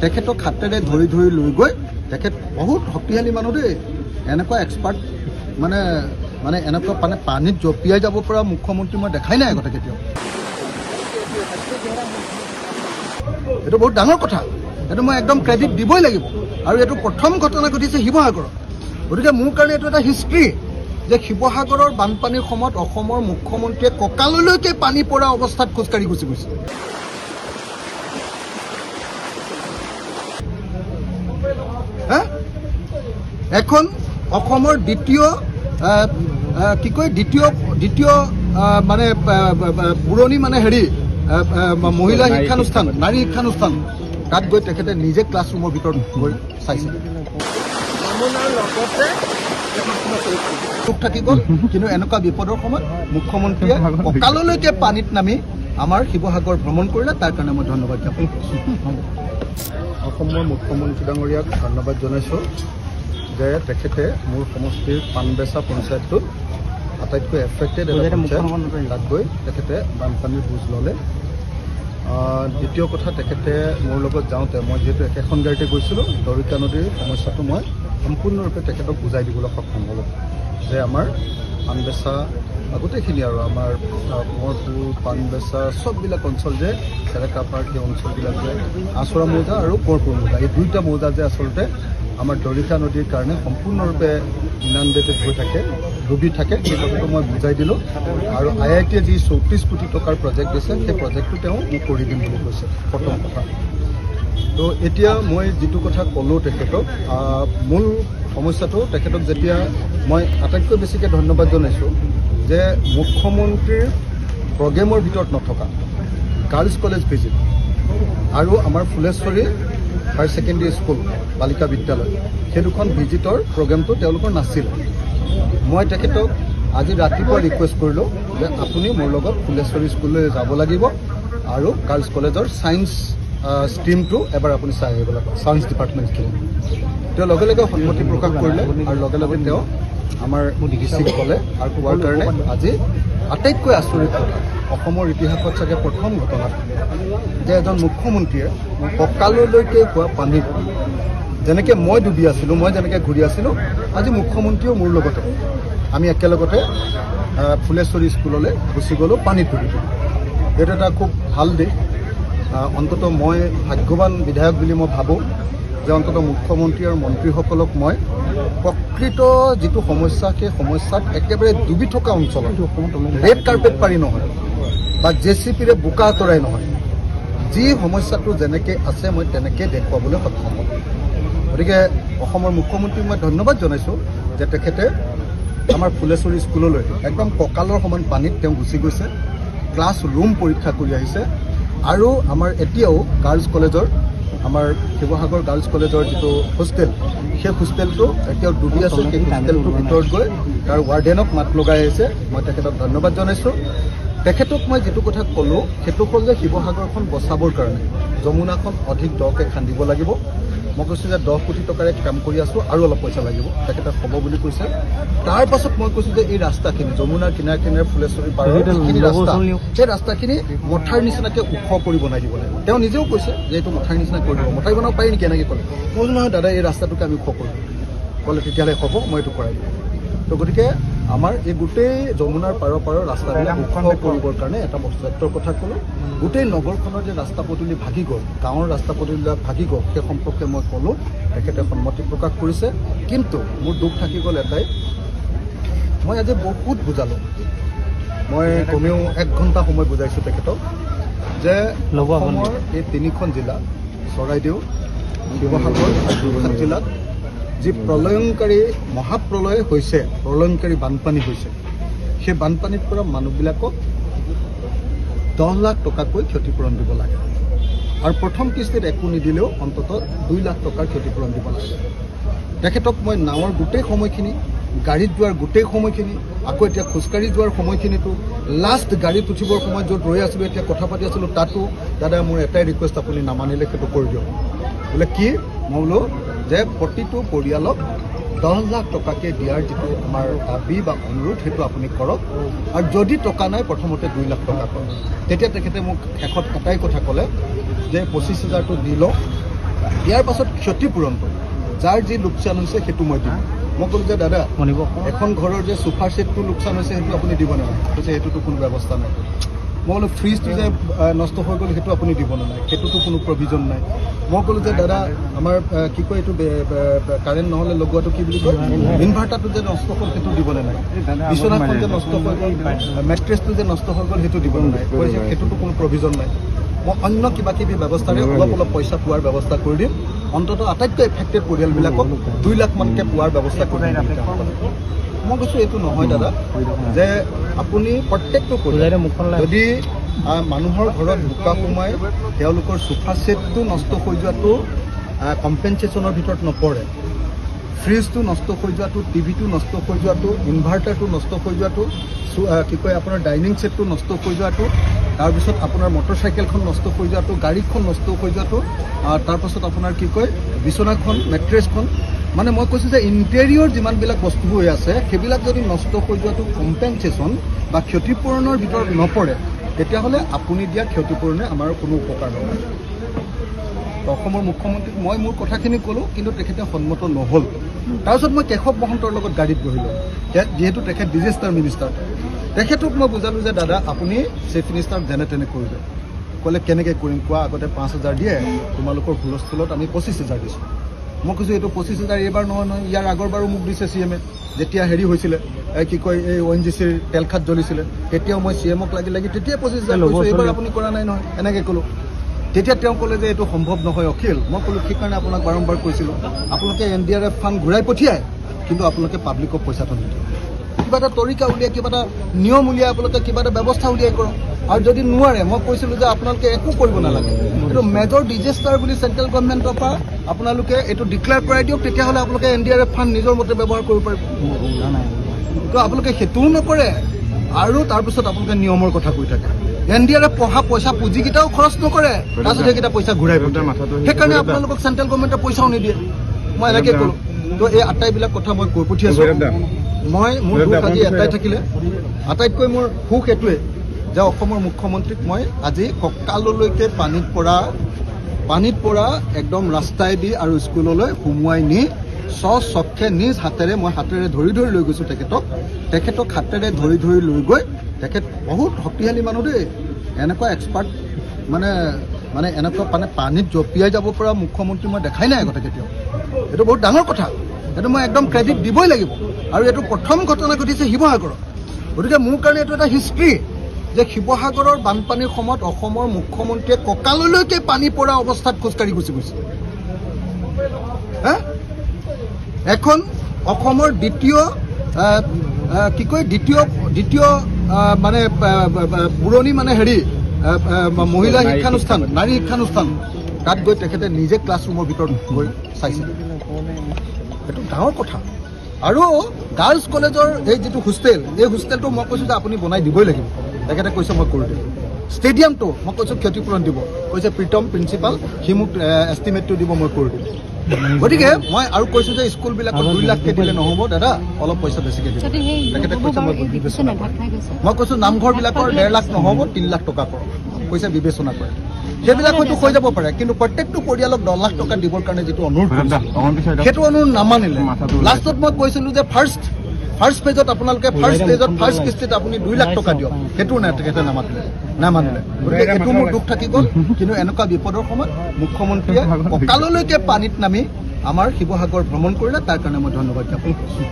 তেখেতক হাতেৰে ধৰি ধৰি লৈ গৈ তেখেত বহুত শক্তিশালী মানুহ দেই, এনেকুৱা এক্সপাৰ্ট মানে এনেকুৱা পানীত জঁপিয়াই যাব পৰা মুখ্যমন্ত্ৰী মই দেখাই নাই আগতে কেতিয়াও। এইটো বহুত ডাঙৰ কথা, এইটো মই একদম ক্ৰেডিট দিবই লাগিব। আৰু এইটো প্ৰথম ঘটনা ঘটিছে শিৱসাগৰত, গতিকে মোৰ কাৰণে এইটো এটা হিষ্ট্ৰী যে শিৱসাগৰৰ বানপানীৰ সময়ত অসমৰ মুখ্যমন্ত্ৰীয়ে কঁকাললৈকে পানী পৰা অৱস্থাত খোজকাঢ়ি গুচি গৈছে। এখন অসমৰ দ্বিতীয় মানে পুৰণি মহিলা শিক্ষানুষ্ঠান, নাৰী শিক্ষানুষ্ঠান, তাত গৈ তেখেতে নিজে ক্লাছৰুমৰ ভিতৰত গৈ চাইছে। দুখ থাকি গ'ল, কিন্তু এনেকুৱা বিপদৰ সময়ত মুখ্যমন্ত্ৰীয়ে কঁকাললৈকে পানীত নামি আমাৰ শিৱসাগৰ ভ্ৰমণ কৰিলে, তাৰ কাৰণে মই ধন্যবাদ জ্ঞাপন কৰিছোঁ। অসমৰ মুখ্যমন্ত্ৰী ডাঙৰীয়াক ধন্যবাদ জনাইছোঁ যে তেখেতে মোৰ সমষ্টিৰ পানবেচা পঞ্চায়তটোত আটাইতকৈ এফেক্টেড এটা পঞ্চায়ত, তাত গৈ তেখেতে বানপানীৰ বুজ ল'লে। দ্বিতীয় কথা, তেখেতে মোৰ লগত যাওঁতে মই যিহেতু একেখন গাড়ীতে গৈছিলোঁ, দৰিকা নদীৰ সমস্যাটো মই সম্পূৰ্ণৰূপে তেখেতক বুজাই দিবলৈ সক্ষম হ'লোঁ যে আমাৰ পানবেচা গোটেইখিনি আৰু আমাৰ কোঁৱৰপুৰ, পানবেচা চববিলাক অঞ্চল যে চেৰেকাপাৰ সেই অঞ্চলবিলাক যে আচৰা মৌজা আৰু কোঁৱৰপুৰ মৌজা, এই দুইটা মৌজা যে আচলতে আমাৰ দৰিকা নদীৰ কাৰণে সম্পূৰ্ণৰূপে ইনাণ্ডেটেড হৈ থাকে, ডুবি থাকে, সেই কথাটো মই বুজাই দিলোঁ। আৰু IIT-য়ে যি 34 কোটি টকাৰ প্ৰজেক্ট দিছে, সেই প্ৰজেক্টটো তেওঁ মোক কৰি দিম বুলি কৈছে, প্ৰথম কথা। তো এতিয়া মই যিটো কথা ক'লোঁ তেখেতক, মূল সমস্যাটো তেখেতক যেতিয়া মই আটাইতকৈ বেছিকৈ ধন্যবাদ জনাইছোঁ যে মুখ্যমন্ত্ৰীৰ প্ৰগ্ৰেমৰ ভিতৰত নথকা গাৰ্লছ কলেজ ভিজিট আৰু আমাৰ ফুলেশ্বৰী হায়াৰ ছেকেণ্ডেৰী স্কুল বালিকা বিদ্যালয়, সেই দুখন ভিজিটৰ প্ৰগ্ৰেমটো তেওঁলোকৰ নাছিল। মই তেখেতক আজি ৰাতিপুৱা ৰিকুৱেষ্ট কৰিলোঁ যে আপুনি মোৰ লগত ফুলেশ্বৰী স্কুললৈ যাব লাগিব আৰু গাৰ্লছ কলেজৰ ছায়েন্স ষ্ট্ৰীমটো এবাৰ আপুনি চাই আহিব লাগিব, ছায়েন্স ডিপাৰ্টমেণ্টখিনি। তেওঁ লগে লগে সন্মতি প্ৰকাশ কৰিলে আৰু লগে লগে তেওঁ আমাৰ ডিচিক ক'লে, আৰু কোৱাৰ কাৰণে আজি আটাইতকৈ আচৰিত কথা, অসমৰ ইতিহাসত চাগে প্ৰথম ঘটনা যে এজন মুখ্যমন্ত্ৰীয়ে কঁকাললৈকে হোৱা পানীত যেনেকৈ মই ডুবি আছিলোঁ, মই যেনেকৈ ঘূৰি আছিলোঁ, আজি মুখ্যমন্ত্ৰীয়েও মোৰ লগতে আমি একেলগতে ফুলেশ্বৰী স্কুললৈ গুচি গ'লোঁ পানীত ডুবি। এইটো এটা খুব ভাল দিশ। অন্ততঃ মই ভাগ্যৱান বিধায়ক বুলি মই ভাবোঁ যে অন্ততঃ মুখ্যমন্ত্ৰী আৰু মন্ত্ৰীসকলক মই প্ৰকৃত যিটো সমস্যা, সেই সমস্যাত একেবাৰে ডুবি থকা অঞ্চলত ৰেড কাৰ্পেট পাৰি নহয় বা JCPৰে বোকা আঁতৰাই নহয়, যি সমস্যাটো যেনেকৈ আছে মই তেনেকৈ দেখুৱাবলৈ সক্ষম হ'ম। গতিকে অসমৰ মুখ্যমন্ত্ৰীক মই ধন্যবাদ জনাইছোঁ যে তেখেতে আমাৰ ফুলেশ্বৰী স্কুললৈ একদম কঁকালৰ সমান পানীত তেওঁ গুচি গৈছে, ক্লাছ ৰুম পৰীক্ষা কৰি আহিছে। আৰু আমাৰ এতিয়াও গাৰ্লছ কলেজৰ, আমাৰ শিৱসাগৰ গাৰ্লছ কলেজৰ যিটো হোষ্টেল, সেই হোষ্টেলটো এতিয়াও ডুবি আছে, সেই হোষ্টেলটোৰ ভিতৰত গৈ তাৰ ৱাৰ্ডেনক মাত লগাই আহিছে। মই তেখেতক ধন্যবাদ জনাইছোঁ। তেখেতক মই যিটো কথা ক'লোঁ সেইটো হ'ল যে শিৱসাগৰখন বচাবৰ কাৰণে যমুনাখন অধিক দকৈ খান্দিব লাগিব। মই কৈছোঁ যে 10 কোটি টকাৰে কাম কৰি আছোঁ, আৰু অলপ পইচা লাগিব, তেখেতে হ'ব বুলি কৈছে। তাৰ পাছত মই কৈছোঁ যে এই ৰাস্তাখিনি যমুনাৰ কিনাৰে কিনাৰে ফুলেশ্বৰী পাৰৰ যিখিনি ৰাস্তা, সেই ৰাস্তাখিনি মথাৰ নিচিনাকৈ ওখ কৰি বনাই দিব লাগিব। তেওঁ নিজেও কৈছে যে এইটো মথাৰ নিচিনা কৰি দিব, মথাৰি বনাব পাৰি নেকি এনেকৈ ক'লে। মই কৈছোঁ নহয় দাদা, এই ৰাস্তাটোকে আমি ওখ কৰিম। ক'লে তেতিয়াহ'লে হ'ব, মই এইটো কৰাই দিম। তো গতিকে আমাৰ এই গোটেই যমুনাৰ পাৰৰ ৰাস্তাবিলাক ওখ কৰিবৰ কাৰণে এটা প্ৰজেক্টৰ কথা ক'লোঁ। গোটেই নগৰখনৰ যে ৰাস্তা পদূলি ভাগি গ'ল, গাঁৱৰ ৰাস্তা পদূলিবিলাক ভাগি গ'ল, সেই সম্পৰ্কে মই ক'লোঁ, তেখেতে সন্মতি প্ৰকাশ কৰিছে। কিন্তু মোৰ দুখ থাকি গ'ল এটাই, মই আজি বহুত বুজালোঁ, মই কমেও 1 ঘণ্টা সময় বুজাইছোঁ তেখেতক যে অসমৰ এই 3খন জিলা, চৰাইদেউ, শিৱসাগৰ আৰু যোৰহাট জিলাত যি প্ৰলয়ংকাৰী মহাপ্ৰলয় হৈছে, প্ৰলয়ংকাৰী বানপানী হৈছে, সেই বানপানীত পৰা মানুহবিলাকক 10 লাখ টকাকৈ ক্ষতিপূৰণ দিব লাগে। আৰু প্ৰথম কিস্তিত একো নিদিলেও অন্ততঃ 2 লাখ টকাৰ ক্ষতিপূৰণ দিব লাগে। তেখেতক মই নাৱৰ গোটেই সময়খিনি, গাড়ীত যোৱাৰ গোটেই সময়খিনি, আকৌ এতিয়া খোজকাঢ়ি যোৱাৰ সময়খিনিতো, লাষ্ট গাড়ীত উঠিবৰ সময়ত য'ত ৰৈ আছিলোঁ, এতিয়া কথা পাতি আছিলোঁ, তাতো দাদা মোৰ এটাই ৰিকুৱেষ্ট, আপুনি নামানিলে সেইটো কৰি দিয়ক। বোলে কি? মই বোলো যে প্ৰতিটো পৰিয়ালক 10 লাখ টকাকৈ দিয়াৰ যিটো আমাৰ দাবী বা অনুৰোধ, সেইটো আপুনি কৰক। আৰু যদি টকা নাই, প্ৰথমতে 2 লাখ টকা কৰক। তেতিয়া তেখেতে মোক শেষত এটাই কথা ক'লে যে 25,000টো দি লওঁ, ইয়াৰ পাছত ক্ষতিপূৰণ কৰিম যাৰ যি লোকচান হৈছে সেইটো মই দিম মই ক'লোঁ যে দাদা এখন ঘৰৰ যে সোফা ছেটটো লোকচান হৈছে সেইটো আপুনি দিব নালাগে কৈছে সেইটোতো কোনো ব্যৱস্থা নাই মই ক'লোঁ ফ্ৰিজটো যে নষ্ট হৈ গ'ল সেইটো আপুনি দিব নালাগে সেইটোতো কোনো প্ৰভিজন নাই মই ক'লোঁ যে দাদা আমাৰ কি কয় এইটো কাৰেণ্ট নহ'লে লগোৱাটো কি বুলি কয় ইনভাৰ্টাৰটো যে নষ্ট হ'ল সেইটো দিব নালাগে বিচনাখন যে নষ্ট হৈ গ'ল মেট্ৰেছটো যে নষ্ট হৈ গ'ল সেইটো দিব নালাগে কৈছে সেইটোতো কোনো প্ৰভিজন নাই মই অন্য কিবা কিবি ব্যৱস্থাৰে অলপ পইচা পোৱাৰ ব্যৱস্থা কৰি দিম অন্ততঃ আটাইতকৈ এফেক্টেড পৰিয়ালবিলাকক 2 লাখ মানকৈ পোৱাৰ ব্যৱস্থা কৰি দিম মই কৈছোঁ এইটো নহয় দাদা যে আপুনি প্ৰত্যেকটো পৰিয়াল যদি মানুহৰ ঘৰত বোকা সোমাই তেওঁলোকৰ সোফা ছেটটো নষ্ট হৈ যোৱাটো কম্পেনচেশ্যনৰ ভিতৰত নপৰে ফ্ৰিজটো নষ্ট হৈ যোৱাটো টিভিটো নষ্ট হৈ যোৱাটো ইনভাৰ্টাৰটো নষ্ট হৈ যোৱাটো কি কয় আপোনাৰ ডাইনিং ছেটটো নষ্ট হৈ যোৱাটো তাৰপিছত আপোনাৰ মটৰচাইকেলখন নষ্ট হৈ যোৱাটো গাড়ীখন নষ্ট হৈ যোৱাটো তাৰপাছত আপোনাৰ কি কয় বিচনাখন মেট্ৰেছখন মানে মই কৈছোঁ যে ইণ্টেৰিয়ৰ যিমানবিলাক বস্তু হৈ আছে সেইবিলাক যদি নষ্ট হৈ যোৱাটো কম্পেনচেশ্যন বা ক্ষতিপূৰণৰ ভিতৰত নপৰে তেতিয়াহ'লে আপুনি দিয়া ক্ষতিপূৰণে আমাৰ কোনো উপকাৰ নহয় অসমৰ মুখ্যমন্ত্ৰীক মই মোৰ কথাখিনি ক'লোঁ কিন্তু তেখেতে সন্মত নহ'ল তাৰপিছত মই কেশৱ মহন্তৰ লগত গাড়ীত বহিলোঁ যিহেতু তেখেত ডিজাষ্টাৰ মিনিষ্টাৰ তেখেতক মই বুজালোঁ যে দাদা আপুনি চিফ মিনিষ্টাৰক যেনে তেনে কৰিলে ক'লে কেনেকৈ কৰিম কোৱা আগতে 5,000 দিয়ে তোমালোকৰ হুলস্থুলত আমি 25,000 দিছোঁ মই কৈছোঁ এইটো 25,000 এইবাৰ নহয় ইয়াৰ আগৰবাৰো মোক দিছে CM-এ যেতিয়া হেৰি হৈছিলে কি কয় এই ONGCৰ তেলখাত জ্বলিছিলে তেতিয়াও মই CM-ক লাগি তেতিয়াই 25,000 কৈছোঁ এইবাৰ আপুনি কৰা নাই নহয় এনেকৈ ক'লোঁ তেতিয়া তেওঁ ক'লে যে এইটো সম্ভৱ নহয় অখিল মই ক'লোঁ সেইকাৰণে আপোনাক বাৰম্বাৰ কৈছিলোঁ আপোনালোকে NDRF ফাণ্ড ঘূৰাই পঠিয়ায় কিন্তু আপোনালোকে পাব্লিকক পইচাটো নিদিয়ে কিবা এটা তৰিকা উলিয়াই কিবা এটা নিয়ম উলিয়াই আপোনালোকে কিবা এটা ব্যৱস্থা উলিয়াই কৰক আৰু যদি নোৱাৰে মই কৈছিলোঁ যে আপোনালোকে একো কৰিব নালাগে কিন্তু মেজৰ ডিজাষ্টাৰ বুলি চেণ্ট্ৰেল গভৰ্ণমেণ্টৰ পৰা আপোনালোকে এইটো ডিক্লেয়াৰ কৰাই দিয়ক তেতিয়াহ'লে আপোনালোকে NDRF ফাণ্ড নিজৰ মতে ব্যৱহাৰ কৰিব পাৰিব তো আপোনালোকে সেইটোও নকৰে আৰু তাৰপিছত আপোনালোকে নিয়মৰ কথা কৈ থাকে NDRF পঢ়া পইচা পুঁজিকেইটাও খৰচ নকৰে তাৰপিছত সেইকেইটা পইচা ঘূৰাই পঠায় সেইকাৰণে আপোনালোকক চেণ্ট্ৰেল গভৰ্ণমেণ্টে পইচাও নিদিয়ে মই এনেকৈ ক'লোঁ তো এই আটাইবিলাক কথা মই কৈ পঠিয়াইছোঁ মই মোৰ দুখ আজি এটাই থাকিলে আটাইতকৈ মোৰ সুখ এইটোৱে যে অসমৰ মুখ্যমন্ত্ৰীক মই আজি কঁকাললৈকে পানীত পৰা একদম ৰাস্তাইদি আৰু স্কুললৈ সুমুৱাই নি স্বচক্ষে নিজ হাতেৰে মই হাতেৰে ধৰি লৈ গৈছোঁ তেখেতক হাতেৰে ধৰি লৈ গৈ তেখেত বহুত শক্তিশালী মানুহ দেই এনেকুৱা এক্সপাৰ্ট মানে এনেকুৱা পানীত জঁপিয়াই যাব পৰা মুখ্যমন্ত্ৰী মই দেখাই নাই আগতে কেতিয়াও এইটো বহুত ডাঙৰ কথা এইটো মই একদম ক্ৰেডিট দিবই লাগিব আৰু এইটো প্ৰথম ঘটনা ঘটিছে শিৱসাগৰত গতিকে মোৰ কাৰণে এইটো এটা হিষ্ট্ৰী যে শিৱসাগৰৰ বানপানীৰ সময়ত অসমৰ মুখ্যমন্ত্ৰীয়ে কঁকাললৈকে পানী পৰা অৱস্থাত খোজকাঢ়ি গুচি গৈছে এখন অসমৰ দ্বিতীয় মানে পুৰণি মানে হেৰি মহিলা শিক্ষানুষ্ঠান নাৰী শিক্ষানুষ্ঠান তাত গৈ তেখেতে নিজে ক্লাছৰুমৰ ভিতৰত গৈ চাইছিল এইটো ডাঙৰ কথা আৰু গাৰ্লছ কলেজৰ এই যিটো হোষ্টেল এই হোষ্টেলটো মই কৈছোঁ যে আপুনি বনাই দিবই লাগিব তেখেতে কৈছে মই কৰি দিম ষ্টেডিয়ামটো মই কৈছোঁ ক্ষতিপূৰণ দিব কৈছে প্ৰীতম প্ৰিন্সিপাল সি মোক এষ্টিমেটটো দিব মই কৰি দিম গতিকে মই আৰু কৈছোঁ যে স্কুলবিলাকত 2 লাখকৈ দিলে নহ'ব দাদা অলপ পইচা বেছিকৈ দিব তেখেতে কৈছে মই কৈছোঁ নামঘৰবিলাকৰ 1.5 লাখ নহ'ব 3 লাখ টকা কৰক কৈছে বিবেচনা কৰে সেইবিলাক হয়তো হৈ যাব পাৰে কিন্তু প্ৰত্যেকটো পৰিয়ালক 10 লাখ টকা দিবৰ কাৰণে যিটো অনুৰোধ সেইটো অনুৰোধ নামানিলে লাষ্টত মই কৈছিলোঁ যে ফাৰ্ষ্ট পেজত আপোনালোকে ফাৰ্ষ্ট কিস্তিত আপুনি 2 লাখ টকা দিয়ক সেইটো তেখেতে নামানিলে গতিকে এইটো মোৰ দুখ থাকি গ'ল কিন্তু এনেকুৱা বিপদৰ সময়ত মুখ্যমন্ত্ৰীয়ে কঁকাললৈকে পানীত নামি আমাৰ শিৱসাগৰ ভ্ৰমণ কৰিলে তাৰ কাৰণে মই ধন্যবাদ জ্ঞাপন কৰিছোঁ